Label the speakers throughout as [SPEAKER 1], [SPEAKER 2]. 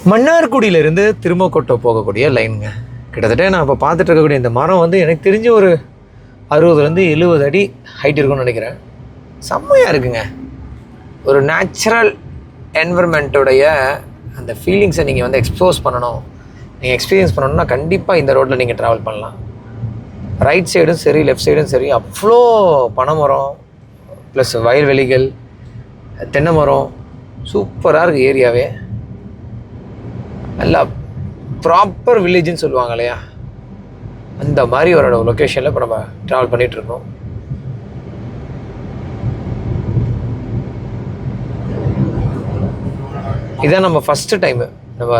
[SPEAKER 1] மன்னார்குடியிலேருந்து திருமக்கோட்டை போகக்கூடிய லைனுங்க. கிட்டத்தட்ட நான் இப்போ பார்த்துட்டு இருக்கக்கூடிய இந்த மரம் வந்து எனக்கு தெரிஞ்ச ஒரு 60-70 அடி ஹைட் இருக்குன்னு நினைக்கிறேன். செம்மையாக இருக்குங்க. ஒரு நேச்சுரல் என்விரான்மெண்ட்டோடைய அந்த ஃபீலிங்ஸை நீங்கள் வந்து எக்ஸ்போஸ் பண்ணணும், நீங்கள் எக்ஸ்பீரியன்ஸ் பண்ணணும்னா கண்டிப்பாக இந்த ரோட்டில் நீங்கள் ட்ராவல் பண்ணலாம். ரைட் சைடும் சரி லெஃப்ட் சைடும் சரி அவ்வளோ பனைமரம் ப்ளஸ் வயல்வெளிகள், தென்னை மரம், சூப்பராக இருக்குது ஏரியாவே. நல்லா ப்ராப்பர் வில்லேஜ்னு சொல்லுவாங்க இல்லையா, அந்த மாதிரி ஒரு லொக்கேஷனில் இப்போ நம்ம ட்ராவல் பண்ணிகிட்ருக்கோம். இதான் நம்ம ஃபஸ்ட்டு டைமு நம்ம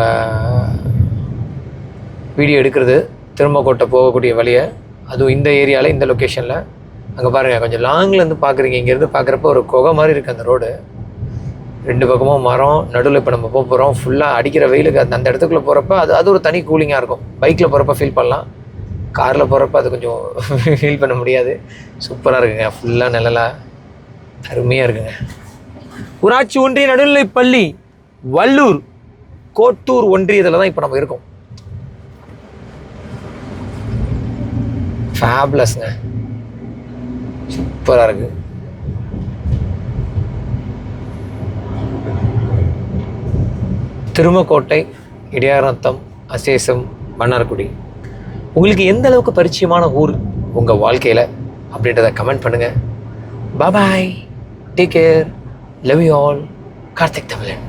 [SPEAKER 1] வீடியோ எடுக்கிறது திருமக்கோட்டை போகக்கூடிய வழியை, அதுவும் இந்த ஏரியாவில் இந்த லொக்கேஷனில். அங்கே பாருங்கள், கொஞ்சம் லாங்லேருந்து பார்க்குறீங்க. இங்கேருந்து பார்க்குறப்ப ஒரு குகை மாதிரி இருக்குது அந்த ரோடு. 2 பக்கமும் மரம், நடுவில் இப்போ நம்ம போகிறோம். ஃபுல்லாக அடிக்கிற வெயிலுக்கு அந்த இடத்துக்குள்ளே போகிறப்ப அது ஒரு தனி கூலிங்காக இருக்கும். பைக்கில் போகிறப்ப ஃபீல் பண்ணலாம், காரில் போகிறப்ப அது கொஞ்சம் ஃபீல் பண்ண முடியாது. சூப்பராக இருக்குங்க, ஃபுல்லாக நிழலாக அருமையாக இருக்குங்க. ஊராட்சி ஒன்றிய நடுநிலைப் பள்ளி வல்லூர் கோட்டூர் ஒன்றியத்தில் தான் இப்போ நம்ம இருக்கோம். ஃபேப்லஸ்ங்க, சூப்பராக இருக்குது. திருமக்கோட்டை, இடையாநத்தம், அசேசம், மன்னார்குடி உங்களுக்கு எந்த அளவுக்கு பரிச்சயமான ஊர் உங்கள் வாழ்க்கையில் அப்படின்றத கமெண்ட் பண்ணுங்கள். Bye, take care, love you all. Karthik தமிழன்.